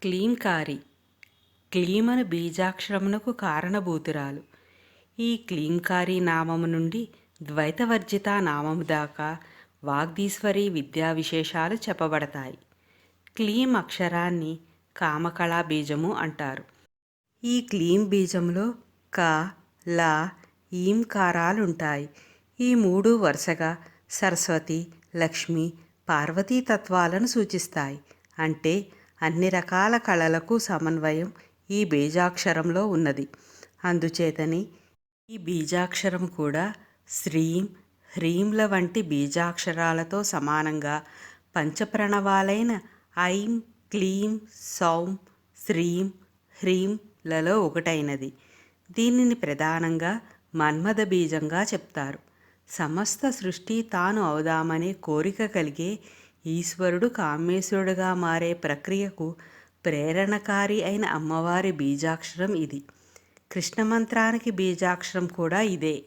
క్లీంకారి క్లీమను బీజాక్షరమునకు కారణభూతురాలు. ఈ క్లీంకారి నామము నుండి ద్వైతవర్జిత నామము దాకా వాగ్దీశ్వరి విద్యా విశేషాలు చెప్పబడతాయి. క్లీం అక్షరాన్ని కామకళా బీజము అంటారు. ఈ క్లీం బీజంలో క, ల, ఈంకారాలుంటాయి. ఈ మూడు వరుసగా సరస్వతి, లక్ష్మి, పార్వతీ తత్వాలను సూచిస్తాయి. అంటే అన్ని రకాల కళలకు సమన్వయం ఈ బీజాక్షరంలో ఉన్నది. అందుచేతని ఈ బీజాక్షరం కూడా శ్రీం, హ్రీంల వంటి బీజాక్షరాలతో సమానంగా పంచప్రణవాలైన ఐం, క్లీం, సౌం, శ్రీం, హ్రీంలలో ఒకటైనది. దీనిని ప్రధానంగా మన్మథ బీజంగా చెప్తారు. సమస్త సృష్టి తాను అవుదామనే కోరిక కలిగే ఈశ్వరుడు కామేశ్వరుడుగా మారే ప్రక్రియకు ప్రేరణకారి అయిన అమ్మవారి బీజాక్షరం ఇది. కృష్ణమంత్రానికి బీజాక్షరం కూడా ఇదే.